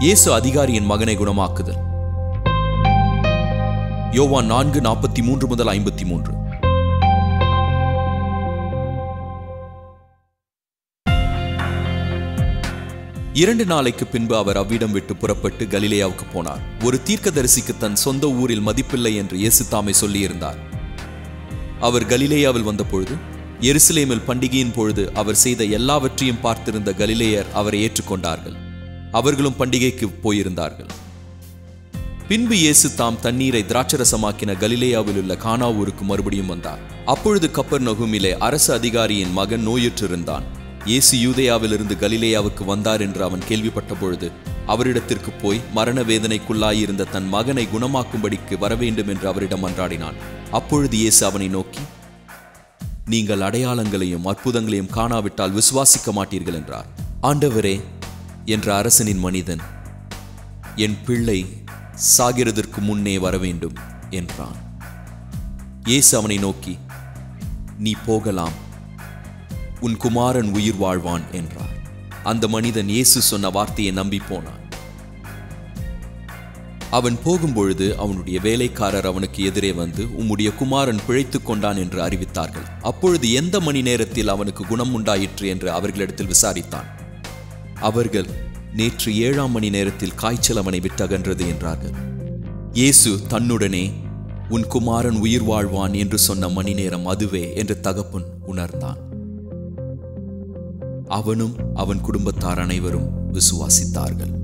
இயேசு அதிகாரியின் மகனை குணமாக்குதல். யோவான் 4:43 முதல் 53. இரண்டு நாளைக்கு பின்பு அவர் அவ்விடம் விட்டு புறப்பட்டு கலிலேயாவுக்கு போனார். ஒரு தீர்க்கதரிசிக்கு தன் சொந்த ஊரில் மதிப்பில்லை என்று இயேசு தாமே சொல்லியிருந்தார். அவர் கலிலேயாவில் வந்தபொழுது, எருசலேமில் பண்டிகையின் பொழுது அவர் செய்த எல்லாவற்றையும் பார்த்திருந்த கலிலேயர் அவரை ஏற்றுக்கொண்டார்கள். அவர்களும் பண்டிகைக்கு போயிருந்தார்கள். பின்பு இயேசு தாம் தண்ணீரை திராட்சரசமாக்கின கலிலேயாவில் உள்ள கானா ஊருக்கு மறுபடியும் வந்தார். அப்பொழுது கப்பர்நகூமிலே அரசு அதிகாரியின் மகன் நோயுற்றிருந்தான். இயேசு யூதேயாவிலிருந்து கலிலேயாவுக்கு வந்தார் என்று அவன் கேள்விப்பட்ட பொழுது அவரிடத்திற்கு போய் மரண வேதனைக்குள்ளாயிருந்த தன் மகனை குணமாக்கும்படிக்கு வரவேண்டும் என்று அவரிடம் மன்றாடினான். அப்பொழுது இயேசு அவனை நோக்கி, நீங்கள் அடையாளங்களையும் அற்புதங்களையும் காணாவிட்டால் விசுவாசிக்க மாட்டீர்கள் என்றார். ஆண்டவரே என்ற அரசனின் மனிதன், என் பிள்ளை சாகிறதற்கு முன்னே வரவேண்டும் என்றான். இயேசு அவனை நோக்கி, நீ போகலாம், உன் குமாரன் உயிர் வாழ்வான் என்றார். அந்த மனிதன் இயேசு சொன்ன வார்த்தையை நம்பி போனான். அவன் போகும்பொழுது அவனுடைய வேலைக்காரர் அவனுக்கு எதிரே வந்து, உம்முடைய குமாரன் பிழைத்துக் கொண்டான் என்று அறிவித்தார்கள். அப்பொழுது எந்த மணி நேரத்தில் அவனுக்கு குணம் உண்டாயிற்று என்று அவர்களிடத்தில் விசாரித்தான். அவர்கள், நேற்று 7ஆம் மணி நேரத்தில் காய்ச்சல் அவனை விட்டகன்றது என்றார்கள். இயேசு தன்னுடனே, உன் குமாரன் உயிர் வாழ்வான் என்று சொன்ன மணி நேரம் அதுவே என்று தகப்பன் உணர்ந்தான். அவனும் அவன் குடும்பத்தார் அனைவரும் விசுவாசித்தார்கள்.